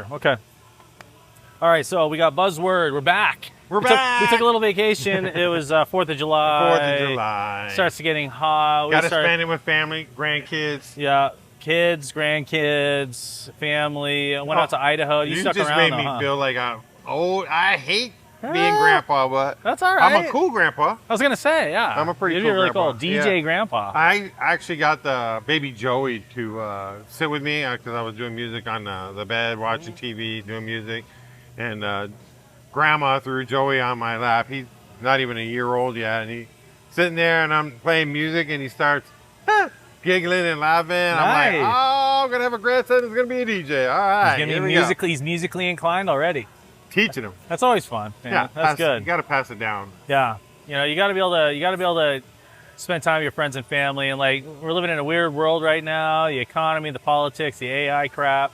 here. Okay. All right, so we got Buzzword. We're back. We're back. We took a little vacation. It was 4th of July. 4th of July. Starts getting hot. Got to spend it with family, grandkids. Yeah, kids, grandkids, family. I went out to Idaho. You stuck just around, made me huh? feel like I'm old. I hate being grandpa, but that's all right. I'm a cool grandpa. I was gonna say, yeah. I'm a pretty You'd cool be really grandpa. cool. DJ Yeah. grandpa. I actually got the baby Joey to sit with me because I was doing music on the bed, watching TV, doing music, and Grandma threw Joey on my lap. He's not even a year old yet, and he's sitting there, and I'm playing music, and he starts giggling and laughing. Nice. I'm like, oh, I'm gonna have a grandson who's gonna be a DJ. All right, He's musically inclined already. Teaching him. That's always fun. Man. Yeah, that's good. You got to pass it down. Yeah, you got to be able to spend time with your friends and family. And like, we're living in a weird world right now. The economy, the politics, the AI crap,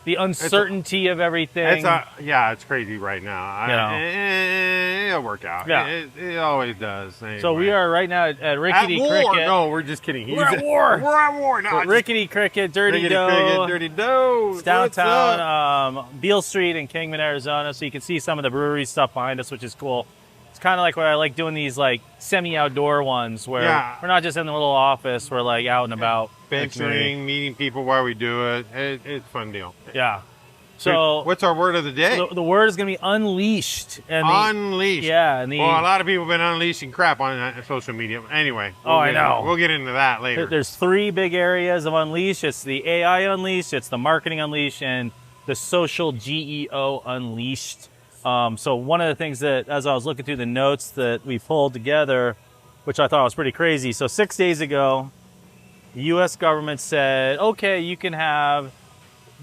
the uncertainty of everything. It's crazy right now. It'll work out. Yeah. It always does. Anyway. So we are right now at Rickety at war. Cricket. No, we're just kidding. We're at war. We're at war. No, Rickety Cricket, Dirty Dough. Cricket, Dirty Dough. It's downtown Beale Street in Kingman, Arizona. So you can see some of the brewery stuff behind us, which is cool. It's kind of like what I like doing these like semi-outdoor ones where we're not just in the little office. We're like out and about. Venturing, meeting people while we do it. It's a fun deal. Yeah. So what's our word of the day? The word is going to be unleashed. And unleashed. Yeah. Well, a lot of people have been unleashing crap on social media. Anyway. I know. We'll get into that later. There's 3 big areas of unleash. It's the AI unleashed, it's the marketing unleashed, and the social GEO unleashed. So one of the things that, as I was looking through the notes that we pulled together, which I thought was pretty crazy. So 6 days ago, the U.S. government said, okay, you can have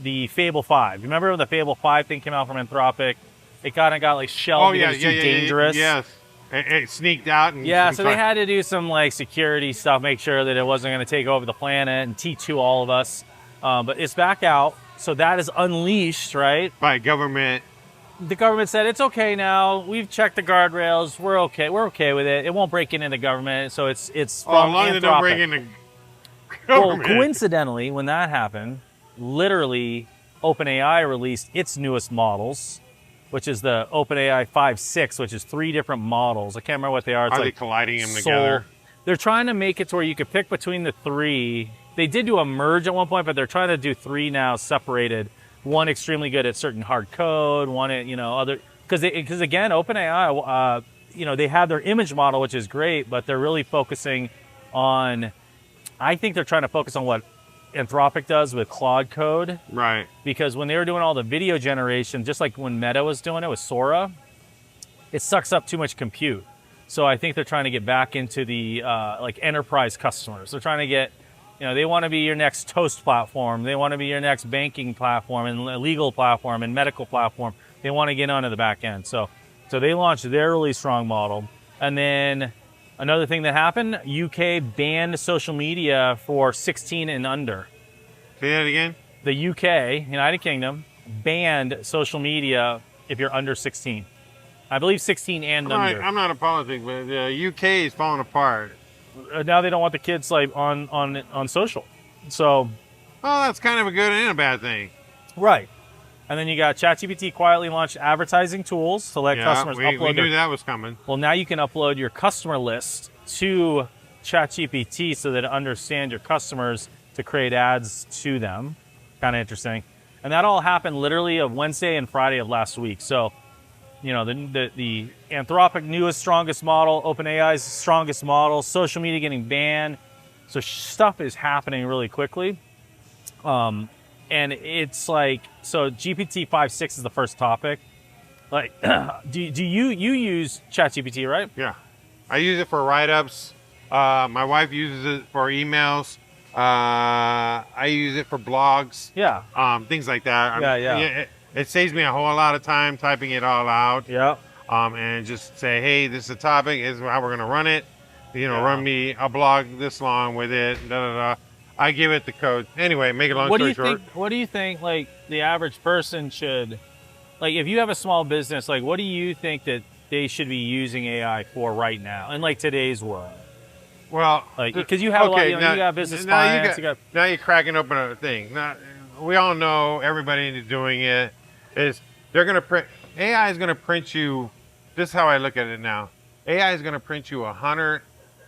the Fable 5. Remember when the Fable 5 thing came out from Anthropic? It kind of got like shelved because it's too dangerous. Yes. It sneaked out. And so they had to do some like security stuff, make sure that it wasn't going to take over the planet and T2 all of us. But it's back out. So that is unleashed, right? By government. The government said, it's okay now. We've checked the guardrails. We're okay. We're okay with it. It won't break into the government. So it's from as long as it don't break into Well, government. coincidentally, when that happened, literally OpenAI released its newest models, which is the OpenAI 5.6, which is 3 different models. I can't remember what they are. It's they colliding them together? They're trying to make it to where you could pick between the 3. They did do a merge at one point, but they're trying to do 3 now separated. One extremely good at certain hard code, one at, other, because again, OpenAI, they have their image model, which is great, but they're really focusing on, I think they're trying to focus on what Anthropic does with Claude Code. Right. Because when they were doing all the video generation, just like when Meta was doing it with Sora, it sucks up too much compute. So I think they're trying to get back into the like enterprise customers. They're trying to get, they want to be your next Toast platform. They want to be your next banking platform and legal platform and medical platform. They want to get onto the back end. So they launched their really strong model. And then another thing that happened, UK banned social media for 16 and under. Say that again? The UK, United Kingdom, banned social media if you're under 16. I believe 16 and under. I'm not a politic, but the UK is falling apart. Now they don't want the kids like on social. So, that's kind of a good and a bad thing. Right. And then you got ChatGPT quietly launched advertising tools to let customers upload. We knew that was coming. Well, now you can upload your customer list to ChatGPT so that it understands your customers to create ads to them. Kind of interesting. And that all happened literally of Wednesday and Friday of last week. So, the Anthropic newest, strongest model, OpenAI's strongest model, social media getting banned. So stuff is happening really quickly. And it's like, so GPT 5.6 is the first topic. Like, do you use ChatGPT, right? Yeah. I use it for write-ups. My wife uses it for emails. I use it for blogs. Yeah. Things like that. Yeah. It saves me a whole lot of time typing it all out. Yeah. And just say, hey, this is a topic. This is how we're going to run it. Run me a blog this long with it. I give it the code. Anyway, make it long story short. What do you think, like, the average person should, like, if you have a small business, like, what do you think that they should be using AI for right now in, like, today's world? Well, like, because you have a lot, you got business clients. Now you're cracking open a thing. we all know everybody is doing it. Is they're going to print, AI is going to print you, this is how I look at it now. AI is going to print you 100,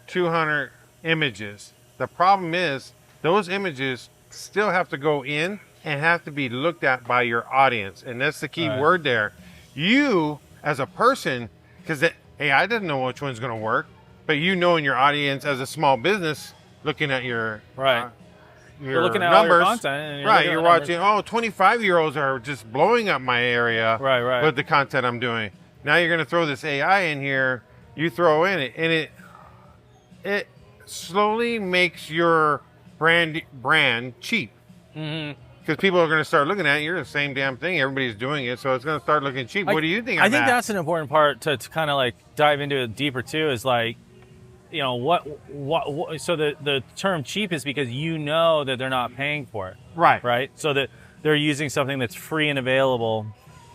200 images. The problem is those images still have to go in and have to be looked at by your audience. And that's the key word there. You, as a person, because the AI doesn't know which one's going to work, but you know in your audience as a small business, looking at your you're looking at numbers, all your content. And you're watching, 25-year-olds are just blowing up my area with the content I'm doing. Now you're going to throw this AI in here, you throw in it, and it slowly makes your brand cheap. Because people are going to start looking at it. You're the same damn thing. Everybody's doing it, so it's going to start looking cheap. What do you think? I think that's an important part to kind of like dive into it deeper too. Is like, you know, what so the term cheap is because you know that they're not paying for it, right? So that they're using something that's free and available,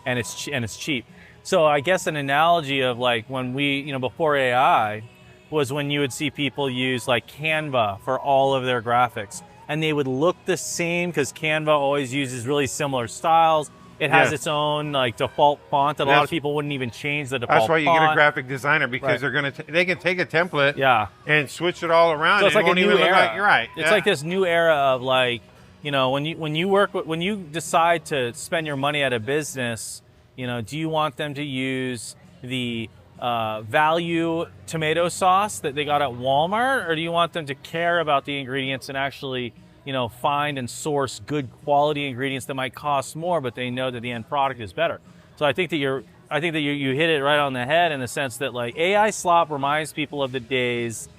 and it's cheap. So I guess an analogy of like when we, you know, before AI was when you would see people use like Canva for all of their graphics, and they would look the same because Canva always uses really similar styles. It has its own like default font that a lot of people wouldn't even change the default font. That's why you get a graphic designer, because they can take a template and switch it all around. So it's like a new era. You're right. It's like this new era of like, you know, when you decide to spend your money at a business, you know, do you want them to use the value tomato sauce that they got at Walmart, or do you want them to care about the ingredients and actually, you know, find and source good quality ingredients that might cost more, but they know that the end product is better? So I think that you hit it right on the head in the sense that like AI slop reminds people of the days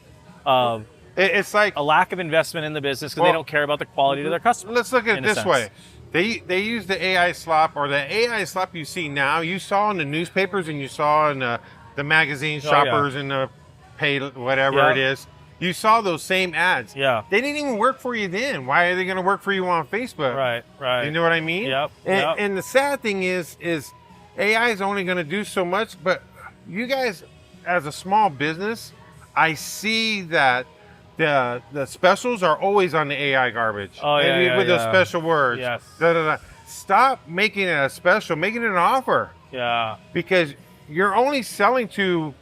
of it's like a lack of investment in the business because they don't care about the quality to their customers. Let's look at it this way. They use the AI slop, or the AI slop you see now, you saw in the newspapers and you saw in the magazine shoppers and the pay whatever it is. You saw those same ads. Yeah. They didn't even work for you then. Why are they going to work for you on Facebook? Right. You know what I mean? Yep. And the sad thing is AI is only going to do so much, but you guys, as a small business, I see that the specials are always on the AI garbage. With those special words. Yes. Stop making it a special, making it an offer. Yeah. Because you're only selling to,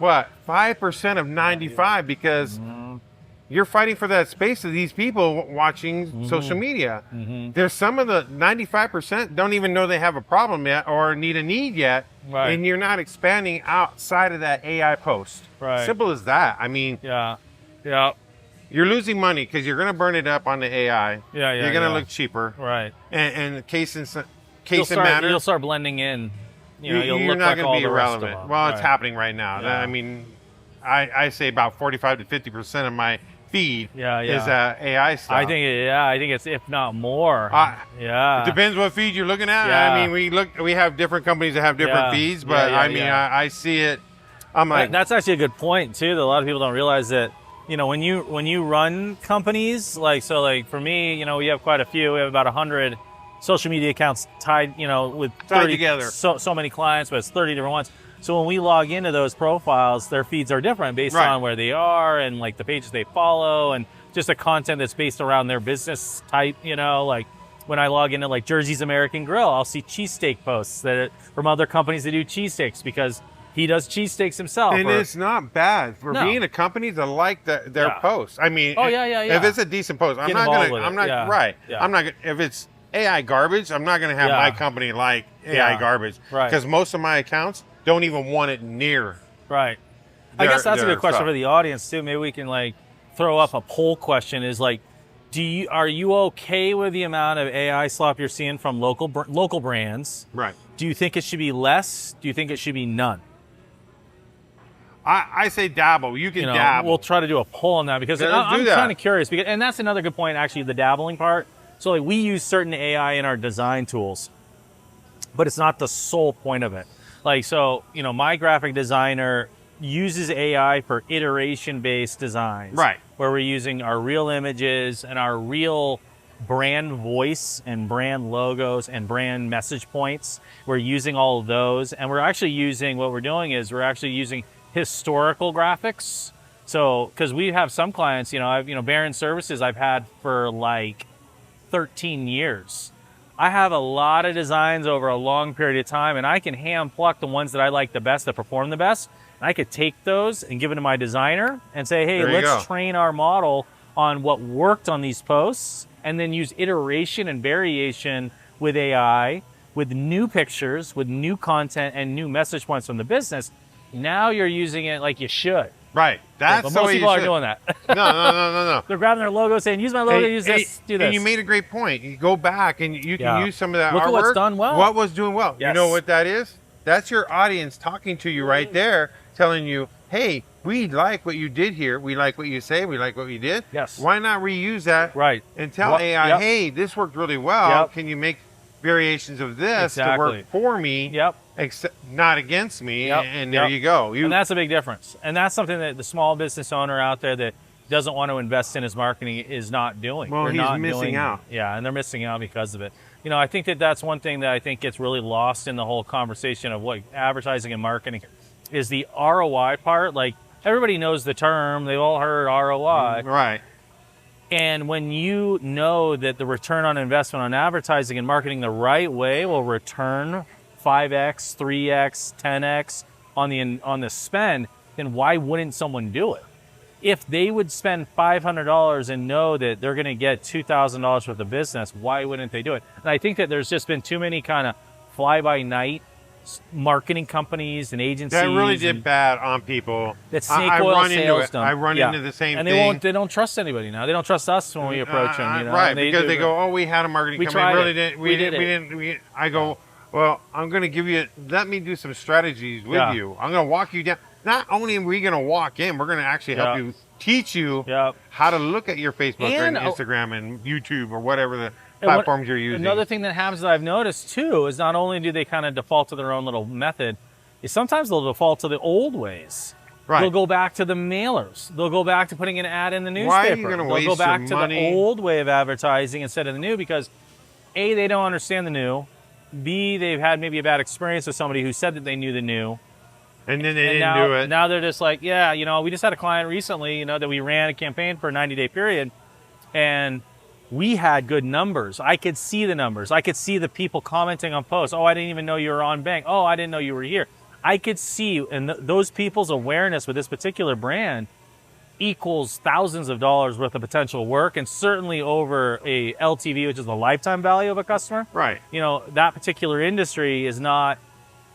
5% of 95, because you're fighting for that space of these people watching social media. There's some of the 95% don't even know they have a problem yet or need a need yet, and you're not expanding outside of that AI post. Simple as that. I mean, you're losing money because you're going to burn it up on the AI. You're going to look cheaper. And the case in matter, you'll start blending in. You're not going to be irrelevant. Well, it's happening right now. I mean, I say about 45 to 50% of my feed is AI stuff. I think it's if not more. It depends what feed you're looking at. I mean, we have different companies that have different feeds, but I see it. I'm like, that's actually a good point too. That a lot of people don't realize that. You know, when you run companies, like for me, you know, we have quite a few. We have about 100 social media accounts tied, you know, with 30 together. So many clients, but it's 30 different ones. So when we log into those profiles, their feeds are different based on where they are and like the pages they follow and just the content that's based around their business type. You know, like when I log into like Jersey's American Grill, I'll see cheesesteak posts from other companies that do cheesesteaks because he does cheesesteaks himself. And it's not bad for being a company to like their posts. I mean, if it's a decent post, I'm not if it's AI garbage, I'm not going to have my company like AI garbage, because most of my accounts don't even want it near. I guess that's a good question for the audience too. Maybe we can like throw up a poll question: is like, are you okay with the amount of AI slop you're seeing from local brands? Do you think it should be less? Do you think it should be none? I say dabble. You can dabble. We'll try to do a poll on that because I'm kind of curious. And that's another good point, actually, the dabbling part. So like we use certain AI in our design tools, but it's not the sole point of it. Like, so, you know, my graphic designer uses AI for iteration-based designs. Where we're using our real images and our real brand voice and brand logos and brand message points. We're using all of those. And we're actually using, what we're doing is we're actually using historical graphics. So, because we have some clients, Baron Services I've had for like 13 years. I have a lot of designs over a long period of time, and I can hand pluck the ones that I like the best, that perform the best. And I could take those and give them to my designer and say, hey, let's train our model on what worked on these posts, and then use iteration and variation with AI, with new pictures, with new content and new message points from the business. Now you're using it like you should. Right. That's but the most way people you are should. doing that. No. They're grabbing their logo, saying, use my logo, use this, do this. And you made a great point. You go back and you can use some of that Look artwork. at what's done well. What was doing well. Yes. You know what that is? That's your audience talking to you right there, telling you, hey, we like what you did here. We like what you say. We like what you did. Yes. Why not reuse that? Right. And tell AI, hey, this worked really well. Yep. Can you make variations of this to work for me? Yep. Except not against me. Yep. And there you go. And that's a big difference. And that's something that the small business owner out there that doesn't want to invest in his marketing is not doing. Well, he's missing out. Yeah, and they're missing out because of it. You know, I think that that's one thing that I think gets really lost in the whole conversation of what advertising and marketing is, the ROI part. Like, everybody knows the term. They've all heard ROI. Right. And when you know that the return on investment on advertising and marketing the right way will return 5x, 3x, 10x on the spend, then why wouldn't someone do it? If they would spend $500 and know that they're going to get $2,000 worth of business, why wouldn't they do it? And I think that there's just been too many kind of fly-by-night marketing companies and agencies that really did bad on people. That snake oil salesmen. I run into the same and thing. They don't trust anybody now. They don't trust us when we approach them. You know? Right, because they go, oh, we had a marketing company. We didn't. I go, well, I'm going to give you. Let me do some strategies with you. I'm going to walk you down. Not only are we going to walk in, we're going to actually help you, teach you how to look at your Facebook and Instagram and YouTube or whatever the platforms you're using. Another thing that happens that I've noticed too is not only do they kind of default to their own little method, is sometimes they'll default to the old ways. Right. They'll go back to the mailers. They'll go back to putting an ad in the newspaper. Why are you going to waste They'll go back your to money? the old way of advertising instead of the new because A, they don't understand the new. B, they've had maybe a bad experience with somebody who said that they knew the new. And then they didn't do it. Now they're just like, yeah, you know, we just had a client recently, you know, that we ran a campaign for a 90-day period, and we had good numbers. I could see the numbers. I could see the people commenting on posts. Oh, I didn't even know you were on Bank. Oh, I didn't know you were here. I could see, and those people's awareness with this particular brand equals thousands of dollars worth of potential work, and certainly over a LTV, which is the lifetime value of a customer. Right. You know, that particular industry is not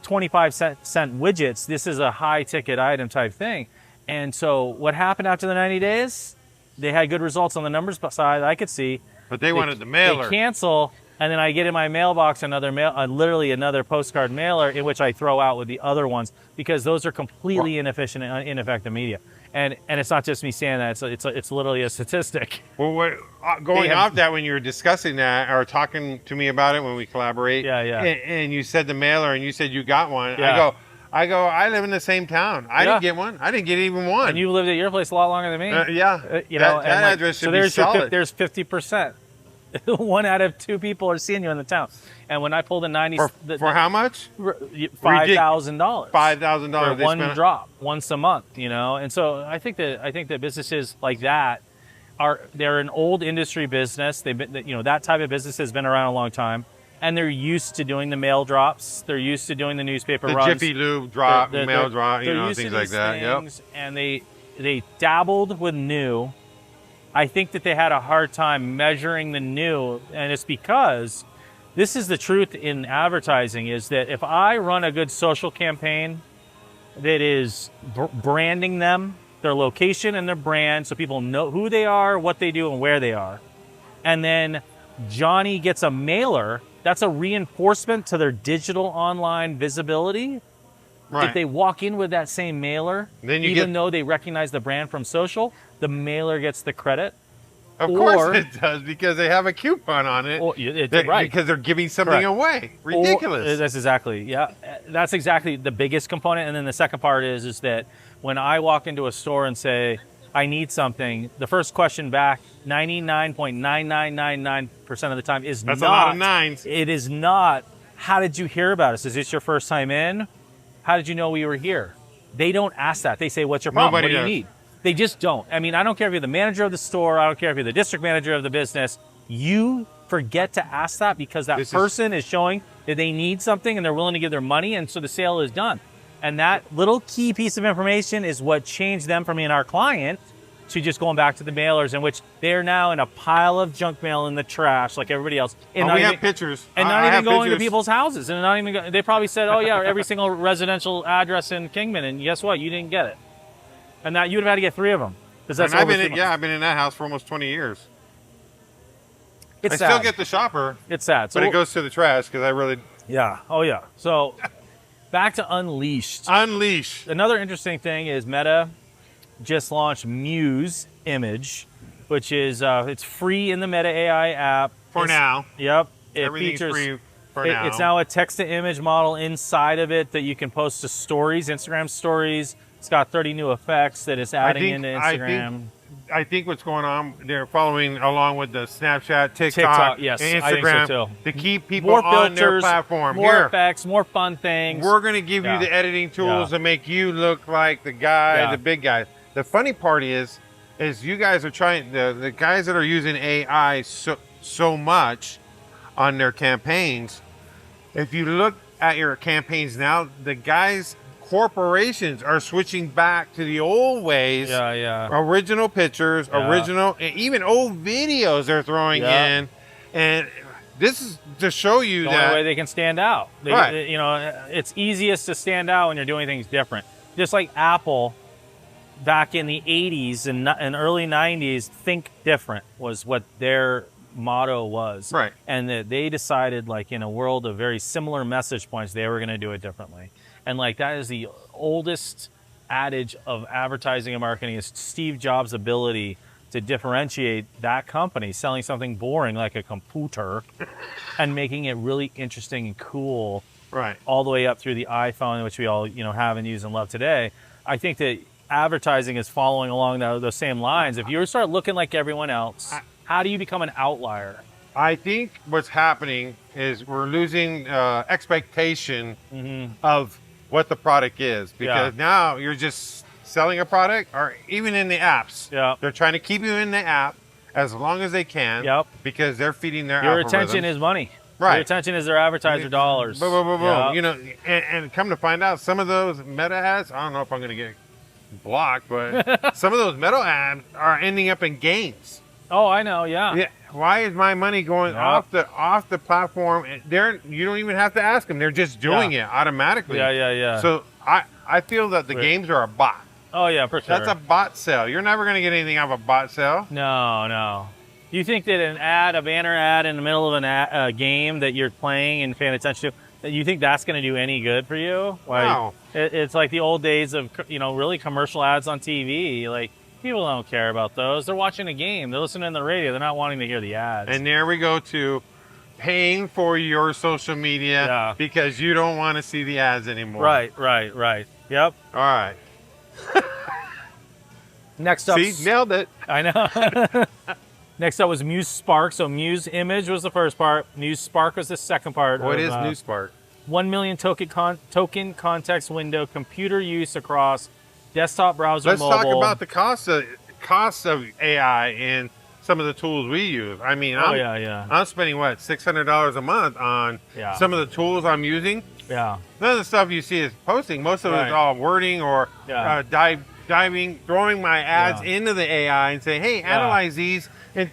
25-cent widgets. This is a high ticket item type thing. And so what happened after the 90 days? They had good results on the numbers side, I could see. But they wanted the mailer. They cancel, and then I get in my mailbox literally another postcard mailer in which I throw out with the other ones because those are completely inefficient and ineffective media. And it's not just me saying that, it's literally a statistic. Well, going off that, when you were discussing that or talking to me about it when we collaborate, and you said the mailer and you said you got one, I live in the same town. I didn't get one. I didn't get even one. And you lived at your place a lot longer than me. You know, that address should be solid. There's 50%. 1 out of 2 people are seeing you in the town. And when I pulled the 90s... For how much? $5,000. $5,000. For one drop, once a month, you know? And so I think that businesses like that they're an old industry business. That type of business has been around a long time. And they're used to doing the mail drops. They're used to doing the newspaper runs. The Jiffy Lube drop, mail drop, things like that. Things, and they dabbled with new. I think that they had a hard time measuring the new, and it's because this is the truth in advertising, is that if I run a good social campaign that is branding them, their location and their brand, so people know who they are, what they do, and where they are, and then Johnny gets a mailer, that's a reinforcement to their digital online visibility. Right. If they walk in with that same mailer, even though they recognize the brand from social, the mailer gets the credit. Of course it does, because they have a coupon on it. Right. Because they're giving something away. Ridiculous. That's exactly the biggest component. And then the second part is that when I walk into a store and say, I need something, the first question back 99.9999% of the time is That's a lot of nines. It is not, how did you hear about us? Is this your first time in? How did you know we were here? They don't ask that. They say, what's your problem? What do you need? They just don't. I mean, I don't care if you're the manager of the store. I don't care if you're the district manager of the business. You forget to ask that because that person is showing that they need something and they're willing to give their money, and so the sale is done. And that little key piece of information is what changed them from being our client to just going back to the mailers, in which they're now in a pile of junk mail in the trash like everybody else. And we have pictures. And not even going to people's houses. And not even they probably said, oh yeah, every single residential address in Kingman, and guess what? You didn't get it. And that you'd have had to get 3 of them. That's I've been in that house for almost 20 years. It's I sad. still get the shopper. It's sad. So but it goes to the trash because I really... Yeah. Oh, yeah. So back to Unleashed. Unleash. Another interesting thing is Meta just launched Muse image, which is it's free in the Meta AI app. Now. Yep. Everything's free for now. It's now a text-to-image model inside of it that you can post to stories, Instagram stories. It's got 30 new effects that it's adding into Instagram. I think what's going on, they're following along with the Snapchat, TikTok, yes, and Instagram I think so too. to keep people more on their filters, platform. More effects, more fun things. We're going to give you the editing tools to make you look like the guy, the big guy. The funny part is you guys are trying, the guys that are using AI so much on their campaigns, if you look at your campaigns now, the guys... corporations are switching back to the old ways. Original pictures, original, and even old videos they're throwing in. And this is to show you the that only way they can stand out. You know, it's easiest to stand out when you're doing things different. Just like Apple back in the 80s and early 90s, think different was what their motto was. Right. And that they decided, like, in a world of very similar message points, they were going to do it differently. And like that is the oldest adage of advertising and marketing, is Steve Jobs' ability to differentiate that company selling something boring like a computer and making it really interesting and cool, right, all the way up through the iPhone, which we all have and use and love today. I think that advertising is following along those same lines. If you start looking like everyone else, how do you become an outlier? I think what's happening is we're losing expectation of what the product is, because now you're just selling a product, or even in the apps. They're trying to keep you in the app as long as they can, because they're feeding their Your algorithms. attention is money. Right. Your attention is their advertiser dollars. Boom, boom, boom, boom. You know, and come to find out, some of those Meta ads, I don't know if I'm going to get blocked, but some of those Meta ads are ending up in games. Oh, I know, yeah. Why is my money going off the platform? You don't even have to ask them. They're just doing it automatically. Yeah. So I feel that the games are a bot. Oh, yeah, for sure. That's a bot sale. You're never going to get anything out of a bot sale. No. You think that a banner ad in the middle of a game that you're playing and paying attention to, you think that's going to do any good for you? No. It's like the old days of, really commercial ads on TV. Like, people don't care about those. They're watching a game. They're listening to the radio. They're not wanting to hear the ads. And there we go to paying for your social media because you don't want to see the ads anymore. Right. Yep. All right. Next up. See, nailed it. I know. Next up was Muse Spark. So Muse Image was the first part. Muse Spark was the second part. What is Muse Spark? 1 million token context window, computer use across desktop, browser, mobile. Let's talk about the cost of AI and some of the tools we use. I mean, I'm spending what, $600 a month on some of the tools I'm using. Yeah. None of the stuff you see is posting. Most of it is all wording or throwing my ads into the AI and saying, hey, analyze these. And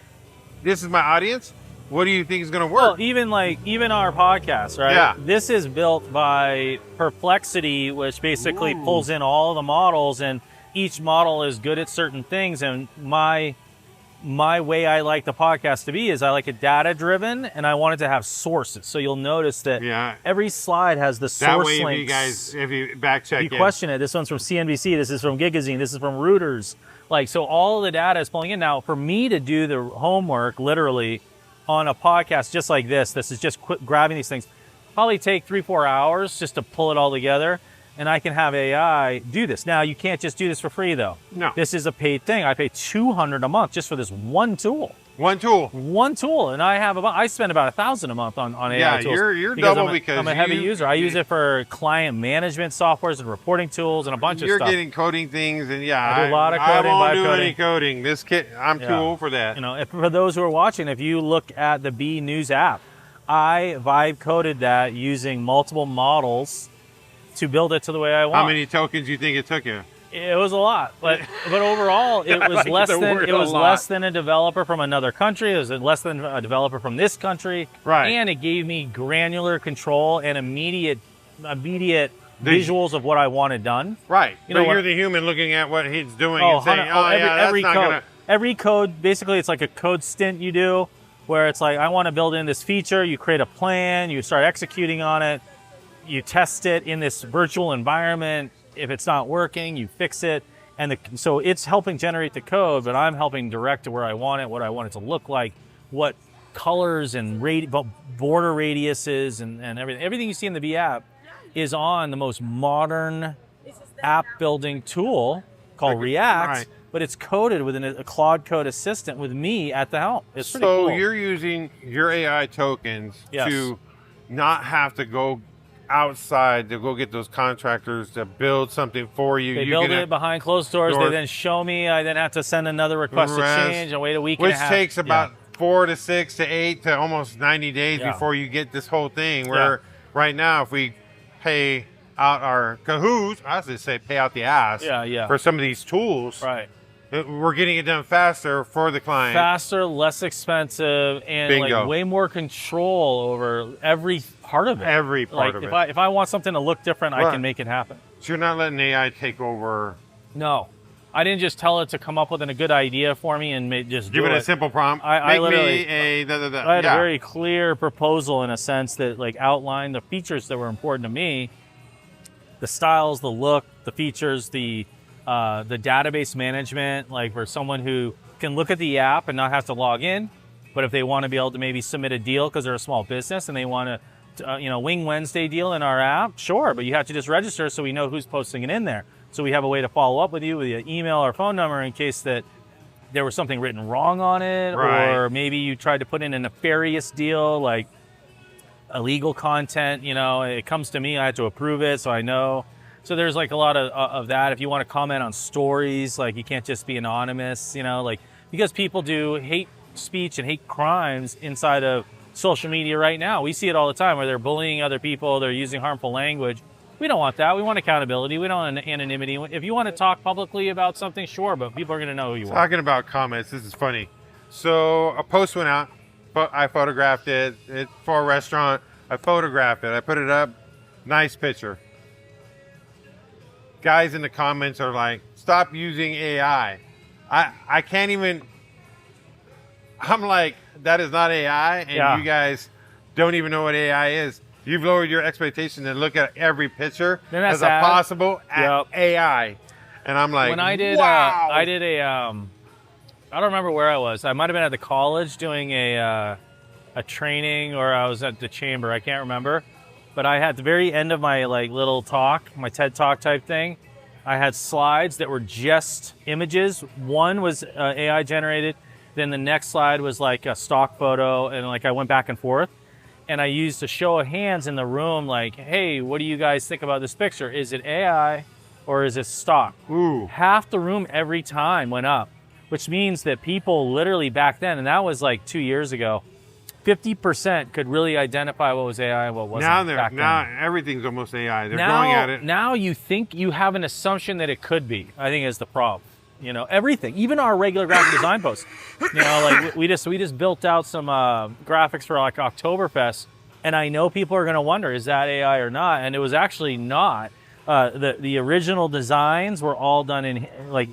this is my audience. What do you think is going to work? Well, even our podcast, right? Yeah. This is built by Perplexity, which basically pulls in all of the models, and each model is good at certain things. And my way I like the podcast to be is I like it data-driven, and I want it to have sources. So you'll notice that every slide has the source links. That way, if you back check, you question it. This one's from CNBC. This is from Gigazine. This is from Reuters. So all of the data is pulling in. Now, for me to do the homework, literally, on a podcast just like this is just grabbing these things. Probably take 3-4 hours just to pull it all together, and I can have AI do this. Now, you can't just do this for free, though. No. This is a paid thing. I pay $200 a month just for this one tool. One tool. One tool, and I spend about $1,000 a month on AI tools. You're double because I'm a heavy user. I use it for client management softwares and reporting tools and a bunch of stuff. You're getting coding things, and I do a lot of coding. I won't do any coding. This kit, I'm too old for that. You know, for those who are watching, if you look at the B News app, I vibe coded that using multiple models to build it to the way I want. How many tokens do you think it took you? It was a lot, but overall, it was less than a developer from another country. It was less than a developer from this country, right? And it gave me granular control and immediate visuals of what I wanted done. Right. You know, you're the human looking at what he's doing and saying, every code. Basically, it's like a code stint you do, where it's like, I want to build in this feature. You create a plan, you start executing on it, you test it in this virtual environment. If it's not working, you fix it. And so it's helping generate the code, but I'm helping direct to where I want it, what I want it to look like, what colors and border radiuses and everything. Everything you see in the B app is on the most modern app building tool called React, but it's coded with a Claude Code assistant with me at the helm. It's pretty cool. So you're using your AI tokens to not have to go outside to go get those contractors to build something for you. They build it behind closed doors. They then show me. I then have to send another request to change and wait a week and a half. Which takes about 4 to 6 to 8 to almost 90 days before you get this whole thing. Where right now, if we pay out our cahoots, I was going to say pay out the ass for some of these tools. Right. We're getting it done faster for the client. Faster, less expensive, and like way more control over every part of it. Every part of it. If I want something to look different, I can make it happen. So you're not letting AI take over? No. I didn't just tell it to come up with a good idea for me and just give it a simple prompt. I had a very clear proposal in a sense that outlined the features that were important to me. The styles, the look, the features, the database management, for someone who can look at the app and not have to log in, but if they want to be able to maybe submit a deal because they're a small business and they want to, Wing Wednesday deal in our app, sure, but you have to just register so we know who's posting it in there. So we have a way to follow up with you with your email or phone number in case that there was something written wrong on it, or maybe you tried to put in a nefarious deal, like illegal content. It comes to me, I have to approve it, so I know. So there's a lot of that. If you want to comment on stories, you can't just be anonymous, because people do hate speech and hate crimes inside of social media right now. We see it all the time where they're bullying other people, they're using harmful language. We don't want that. We want accountability. We don't want anonymity. If you want to talk publicly about something, sure, but people are going to know who you are. Talking about comments, this is funny. So a post went out, but I photographed it. It's for a restaurant. I photographed it. I put it up. Nice picture. Guys in the comments are like, stop using AI. I can't even, I'm like, that is not AI, and you guys don't even know what AI is. You've lowered your expectation and look at every picture as a possible AI. And I'm like, I don't remember where I was. I might have been at the college doing a training, or I was at the chamber. I can't remember. But I had at the very end of my little talk, my TED Talk type thing, I had slides that were just images. One was AI generated. Then the next slide was a stock photo, and I went back and forth. And I used a show of hands in the room, hey, what do you guys think about this picture? Is it AI or is it stock? Ooh. Half the room every time went up, which means that people literally back then, and that was 2 years ago, 50% could really identify what was AI and what wasn't. Now everything's almost AI. They're going at it. Now you think you have an assumption that it could be, I think, is the problem. Everything, even our regular graphic design posts. We just built out some graphics for Oktoberfest, and I know people are going to wonder, is that AI or not? And it was actually not. The original designs were all done in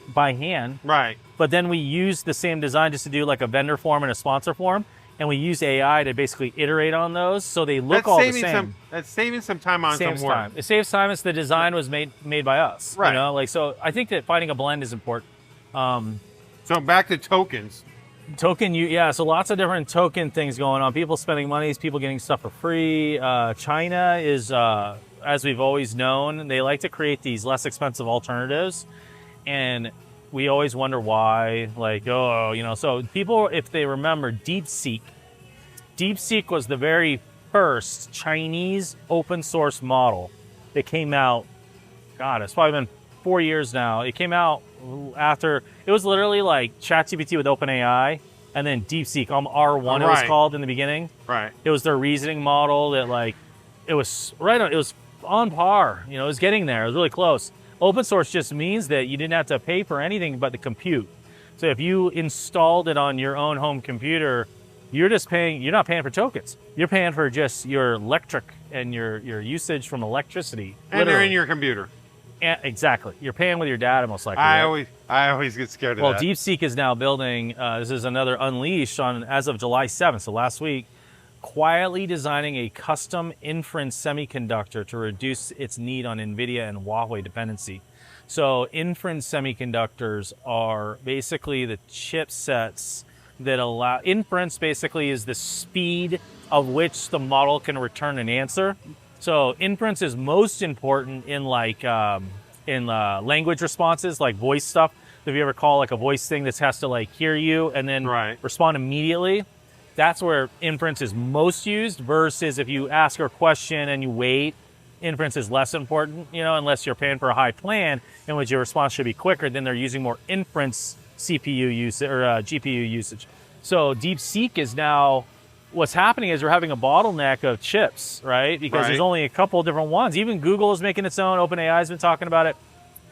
by hand. Right. But then we used the same design just to do a vendor form and a sponsor form, and we use AI to basically iterate on those so they look all the same. That's saving some time on some work. It saves time. It's the design was made by us. Right. So I think that finding a blend is important. So back to tokens. So lots of different token things going on. People spending money, people getting stuff for free. China is, as we've always known, they like to create these less expensive alternatives. And we always wonder why, like, oh, so people, if they remember DeepSeek was the very first Chinese open source model that came out. God, it's probably been 4 years now. It came out after, it was literally like ChatGPT with OpenAI, and then DeepSeek, R1 it was called in the beginning. Right. It was their reasoning model that, like, it was on par. It was getting there. It was really close. Open source just means that you didn't have to pay for anything but the compute. So if you installed it on your own home computer, you're not paying for tokens. You're paying for just your electric and your usage from electricity. And literally. they're in your computer. Exactly. You're paying with your data most likely. I always get scared of that. Well, DeepSeek is now building, this is another unleashed as of July 7th, so last week, quietly designing a custom inference semiconductor to reduce its need on NVIDIA and Huawei dependency. So inference semiconductors are basically the chipsets that allow, inference basically is the speed of which the model can return an answer. So inference is most important in language responses, like voice stuff. If you ever call like a voice thing that has to like hear you and then respond immediately, that's where inference is most used, versus if you ask a question and you wait, inference is less important, unless you're paying for a high plan in which your response should be quicker, then they're using more inference CPU usage or GPU usage. So DeepSeek is now, what's happening is we're having a bottleneck of chips, right? Because there's only a couple of different ones. Even Google is making its own. OpenAI has been talking about it.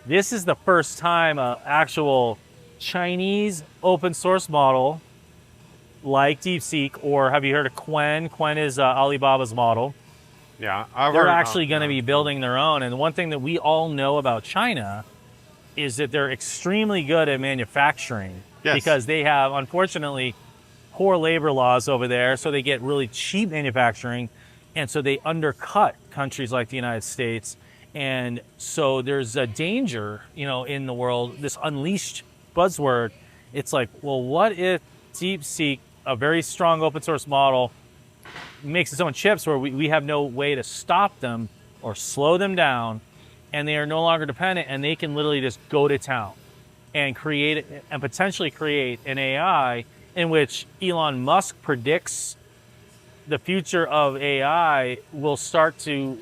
This is the first time an actual Chinese open source model like DeepSeek, or have you heard of Qwen? Qwen is Alibaba's model. Yeah, they're actually going to be building their own. And one thing that we all know about China is that they're extremely good at manufacturing. Yes. Because they have, unfortunately, poor labor laws over there, so they get really cheap manufacturing, and so they undercut countries like the United States. And so there's a danger, in the world, this unleashed buzzword. It's like, well, what if DeepSeek, a very strong open source model, makes its own chips where we have no way to stop them or slow them down, and they are no longer dependent, and they can literally just go to town and potentially create an AI in which Elon Musk predicts the future of AI will start to,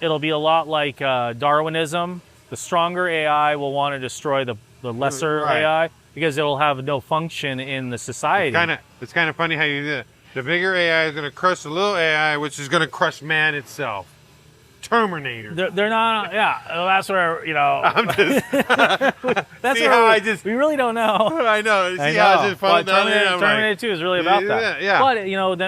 it'll be a lot like Darwinism. The stronger AI will want to destroy the lesser AI because it'll have no function in the society. It's kind of funny how you do that. The bigger AI is going to crush the little AI, which is going to crush man itself. Terminator. They're not. Yeah, well, that's where I'm just. that's see where how I just. We really don't know. I know. See how I just followed down there. Terminator 2 is really about that. Yeah.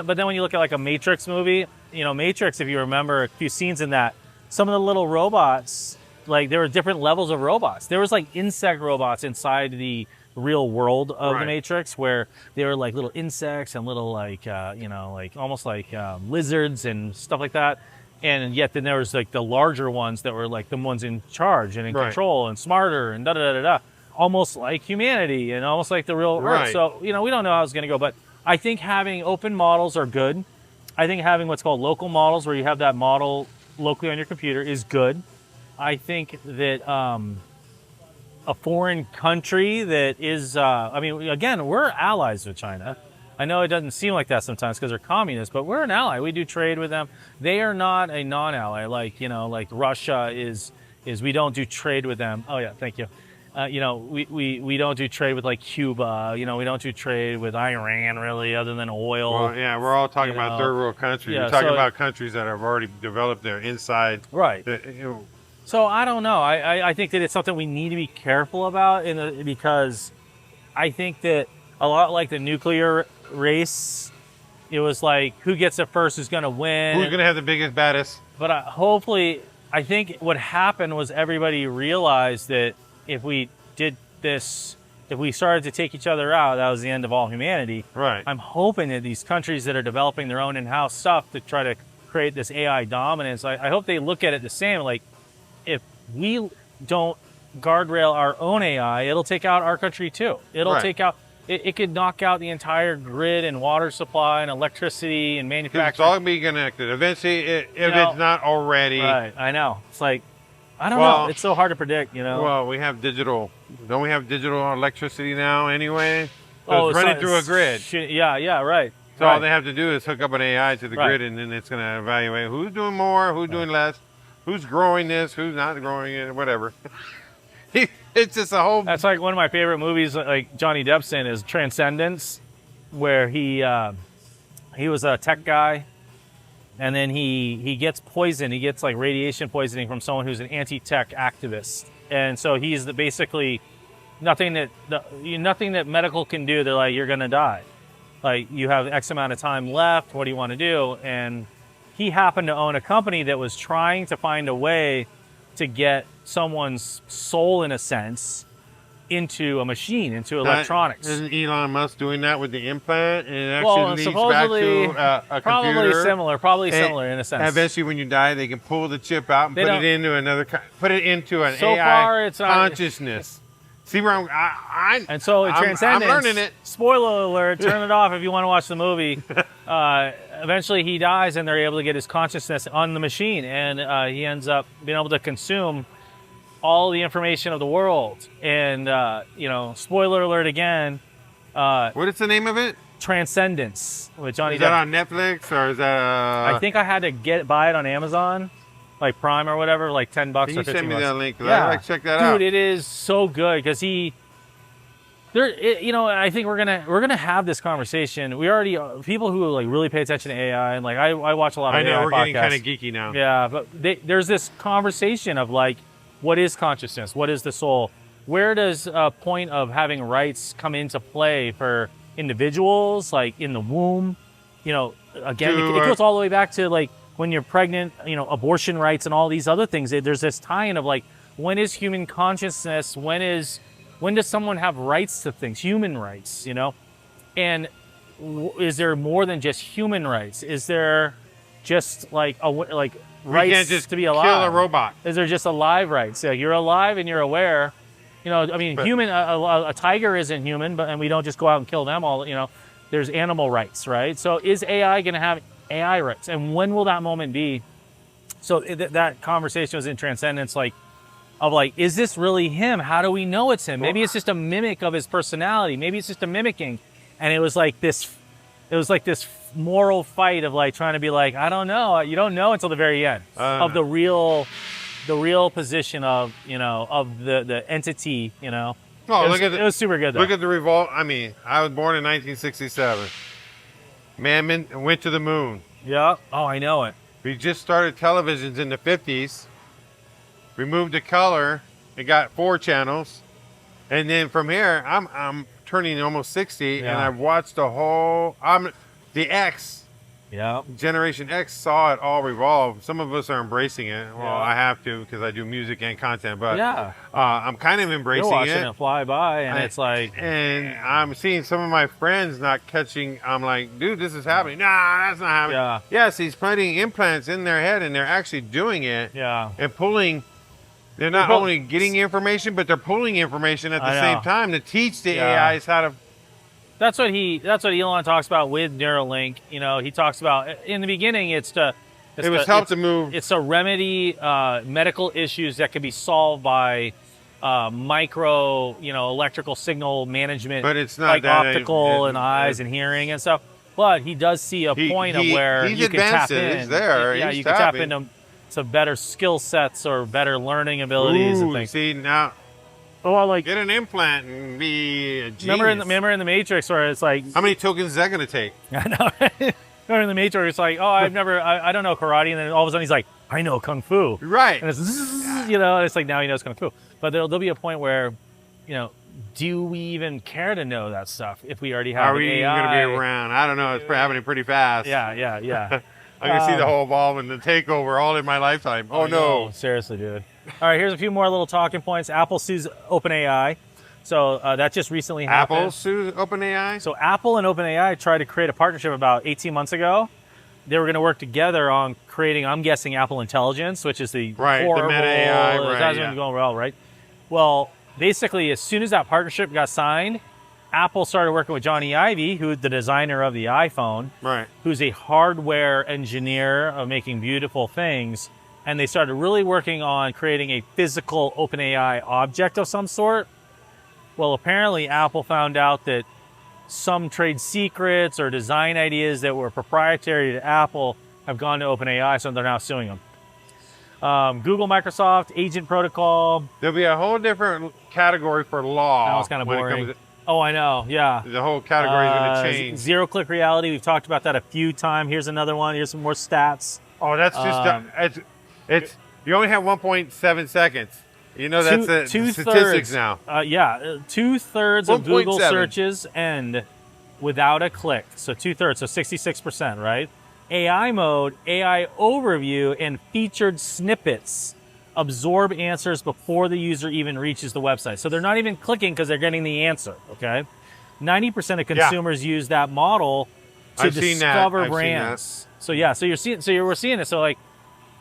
But then when you look at like a Matrix movie, Matrix, if you remember a few scenes in that, some of the little robots, like there were different levels of robots. There was like insect robots inside the real world of the Matrix, where they were like little insects and little like like almost like lizards and stuff like that. And yet then there was like the larger ones that were like the ones in charge and in control and smarter and da-da-da-da-da. Almost like humanity and almost like the real Earth. So, we don't know how it's going to go. But I think having open models are good. I think having what's called local models, where you have that model locally on your computer, is good. I think that a foreign country that is, again, we're allies with China. I know it doesn't seem like that sometimes because they're communists, but we're an ally. We do trade with them. They are not a non-ally like Russia is. We don't do trade with them. Oh yeah, thank you. We don't do trade with like Cuba. We don't do trade with Iran really, other than oil. Well, yeah, we're all talking about third world countries. Yeah, we're talking about countries that have already developed their inside. Right. So I don't know. I think that it's something we need to be careful about because I think that a lot like the nuclear race, it was like who gets it first is going to win. Who's going to have the biggest, baddest? But hopefully, I think what happened was everybody realized that if we did this, if we started to take each other out, that was the end of all humanity. Right. I'm hoping that these countries that are developing their own in-house stuff to try to create this AI dominance, I hope they look at it the same. Like, if we don't guardrail our own AI, it'll take out our country too. It'll take out. It could knock out the entire grid and water supply and electricity and manufacturing. It's all going to be connected. Eventually, if it's not already. Right, I know. It's like, I don't Well, know. It's so hard to predict, you know. Well, we have digital. Don't we have digital electricity now anyway? So Oh, it's running through a grid. Yeah, right. So all they have to do is hook up an AI to the Right. grid, and then it's going to evaluate who's doing more, who's doing less, who's growing this, who's not growing it, whatever. It's just a whole. That's like one of my favorite movies, like Johnny Depp's in, is Transcendence, where he was a tech guy, and then he gets poisoned. He gets like radiation poisoning from someone who's an anti-tech activist, and so he's basically nothing that medical can do. They're like, you're gonna die. Like, you have X amount of time left. What do you want to do? And he happened to own a company that was trying to find a way to get someone's soul, in a sense, into a machine, into electronics. Isn't Elon Musk doing that with the implant? And it actually leads supposedly, back to a probably computer. probably similar in a sense. Eventually, when you die, they can pull the chip out and put it into an So AI far, it's not- consciousness. See where And so in Transcendence, I'm learning it. Spoiler alert, turn it off if you want to watch the movie. Eventually he dies and they're able to get his consciousness on the machine, and he ends up being able to consume all the information of the world. And, spoiler alert again. What is the name of it? Transcendence with Johnny Depp. Is that on Netflix, or is that I think I had to buy it on Amazon, like Prime or whatever, like $10 or $15. Can you send me that link? Yeah. I'd like to check that out. Dude, it is so good because I think we're gonna have this conversation. We already people who like really pay attention to AI, and like I watch a lot of I know AI we're podcasts. getting kind of geeky now. Yeah, but there's this conversation of like, what is consciousness? What is the soul? Where does a point of having rights come into play for individuals, like in the womb? Again, it goes all the way back to like when you're pregnant, abortion rights and all these other things. There's this tie-in of like, when is human consciousness? When does someone have rights to things? Human rights, And is there more than just human rights? Is there just like rights can't just to be alive? kill a robot. Is there just alive rights? Like, you're alive and you're aware. Human. A tiger isn't human, and we don't just go out and kill them all. There's animal rights, right? So is AI going to have AI rights, and when will that moment be? So that conversation was in Transcendence, is this really him? How do we know it's him? Maybe it's just a mimic of his personality. Maybe it's just a mimicking. And it was like this moral fight of like trying to be like, I don't know. You don't know until the very end of the real position of the entity. Oh, it was super good though. Look at the revolt. I mean, I was born in 1967. Man went to the moon. Yeah. Oh, I know it. We just started televisions in the 50s. We moved to color. It got 4 channels. And then from here, I'm turning almost 60, and I've watched the whole. The X. Yeah. Generation X saw it all revolve. Some of us are embracing it. Well, Yeah. I have to because I do music and content, but Yeah. I'm kind of embracing You're watching it. it fly by, and it's like. And I'm seeing some of my friends not catching. I'm like, dude, this is happening. Nah, that's not happening. Yeah. Yes, he's putting implants in their head, and they're actually doing it. Yeah. And pulling. They're not only getting information, but they're pulling information at the same time to teach the AIs how to. That's what Elon talks about with Neuralink. He talks about in the beginning, it's to remedy medical issues that can be solved by micro, electrical signal management, but it's not like that optical and eyes and hearing and stuff. But he does see a point of where you can tap in. He's there. Yeah, he's you can tap into some better skill sets or better learning abilities and things. See now. Oh, like get an implant and be a genius. Remember in the Matrix where it's like, how many tokens is that going to take? I know. Remember in the Matrix, it's like, I don't know karate, and then all of a sudden he's like, I know kung fu. Right. And it's and it's like now he knows kung fu. But there'll be a point where, do we even care to know that stuff if we already have Are we even going to be around? I don't know. It's happening pretty fast. Yeah. I'm going to see the whole evolve and the takeover all in my lifetime. Oh, no. Seriously, dude. All right, here's a few more little talking points. Apple sues OpenAI. So that just recently happened. Apple sues OpenAI? So Apple and OpenAI tried to create a partnership about 18 months ago. They were going to work together on creating, I'm guessing, Apple Intelligence, which is the horrible, the Meta AI. That's been going well, right? Well, basically, as soon as that partnership got signed, Apple started working with Johnny Ive, who's the designer of the iPhone, right? Who's a hardware engineer of making beautiful things, and they started really working on creating a physical OpenAI object of some sort. Well, apparently Apple found out that some trade secrets or design ideas that were proprietary to Apple have gone to OpenAI, so they're now suing them. Google, Microsoft, Agent Protocol. There'll be a whole different category for law. That was kind of when it boring. comes Oh, I know. Yeah. the whole category is going to change. Zero-click reality. We've talked about that a few times. Here's another one. Here's some more stats. Oh, that's just it's you only have 1.7 seconds. You know that's the statistics now. 2/3 of Google 1.7. searches end without a click. So 2/3, so 66%, right? AI mode, AI overview, and featured snippets absorb answers before the user even reaches the website. So they're not even clicking because they're getting the answer, okay? 90% of consumers use that model to discover brands. So yeah, so we're seeing it. So like,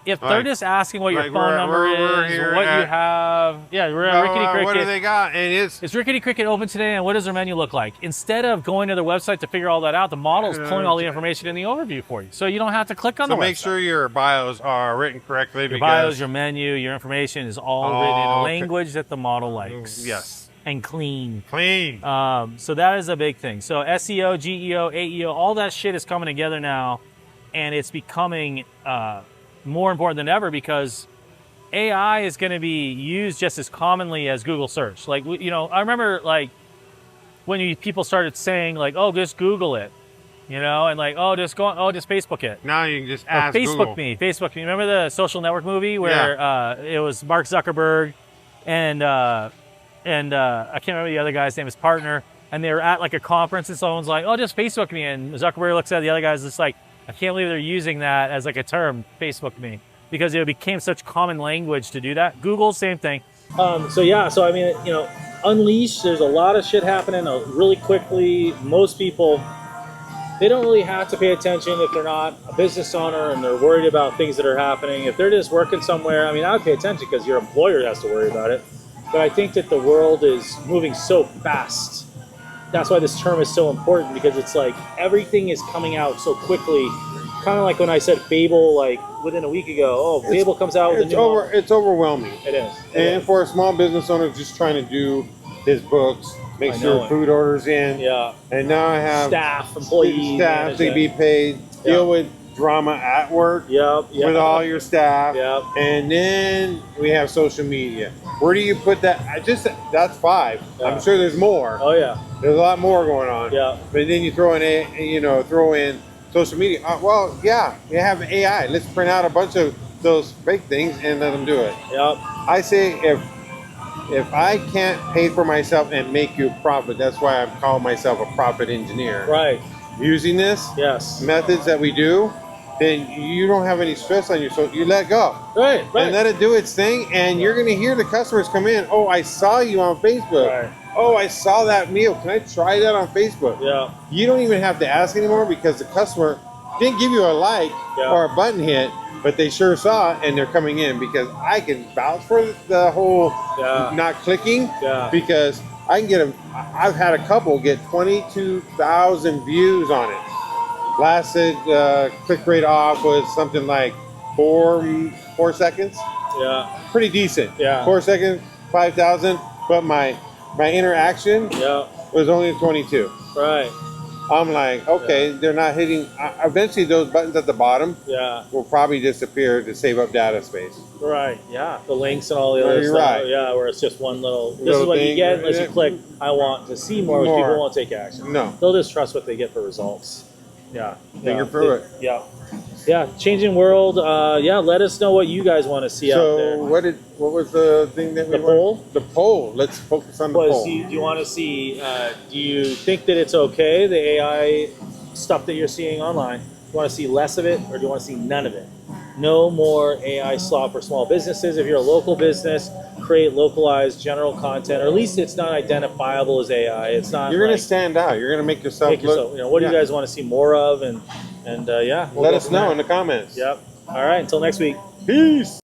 if they're just asking what your phone number is, what you have, we're at Rickety Cricket. What do they got? And Is Rickety Cricket open today, and what does their menu look like? Instead of going to their website to figure all that out, the model is pulling all the information in the overview for you, so you don't have to click on the website. So make sure your bios are written correctly. Your bios, your menu, your information is all written in a language that the model likes. Yes. And clean. Clean. So that is a big thing. So SEO, GEO, AEO, all that shit is coming together now, and it's becoming more important than ever because AI is going to be used just as commonly as Google search. Like, I remember like when people started saying like, oh, just Google it, and like, just Facebook it. Now you can just ask Facebook Google. Facebook me. Remember the Social Network movie where it was Mark Zuckerberg and I can't remember the other guy's name, his partner, and they were at like a conference and someone's like, oh, just Facebook me, and Zuckerberg looks at the other guys just like, I can't believe they're using that as like a term, Facebook me, because it became such common language to do that. Google, same thing. So I mean, Unleash, there's a lot of shit happening really quickly. Most people, they don't really have to pay attention if they're not a business owner and they're worried about things that are happening. If they're just working somewhere, I mean, I would pay attention because your employer has to worry about it. But I think that the world is moving so fast. That's why this term is so important, because it's like everything is coming out so quickly. Kind of like when I said Fable, like within a week ago. Oh, Fable comes out with a new It's overwhelming. It is. And for a small business owner just trying to do his books, make sure food orders in. Yeah. And now I have staff, employees, staff to be paid, deal with drama at work with all your staff. Yep. And then we have social media. Where do you put that? That's 5. Yeah. I'm sure there's more. Oh yeah. There's a lot more going on. Yeah. But then you throw in social media. You have AI. Let's print out a bunch of those fake things and let them do it. Yep. I say if I can't pay for myself and make you a profit, that's why I call myself a profit engineer. Right. Using this methods that we do, then you don't have any stress on you, so you let go. Right. And let it do its thing, and you're going to hear the customers come in. Oh, I saw you on Facebook. Right. Oh, I saw that meal. Can I try that on Facebook? Yeah. You don't even have to ask anymore because the customer didn't give you a like or a button hit, but they sure saw it and they're coming in, because I can vouch for the whole not clicking because I can get I've had a couple get 22,000 views on it. Lasted click rate off was something like 4 seconds. Yeah. Pretty decent. Yeah. 4 seconds, 5,000, but my interaction was only 22. Right. I'm like, okay, they're not hitting. Eventually, those buttons at the bottom will probably disappear to save up data space. Right. Yeah. The links and all the other stuff. Right. Yeah. Where it's just one little. This is what you get unless you click. I want to see more. Which people won't take action. No. They'll just trust what they get for results. Yeah. Finger through it. Yeah. Yeah. Changing world. Let us know what you guys want to see out there. So what was the thing that we poll? The poll. Let's focus on the poll. Do you want to see? Do you think that it's okay, the AI stuff that you're seeing online? Do you want to see less of it, or do you want to see none of it? No more AI slop for small businesses. If you're a local business, create localized general content, or at least it's not identifiable as AI. It's not. You're going to stand out. You're going to make yourself look. What do you guys want to see more of? And we'll let us know in the comments. Yep. All right. Until next week. Peace.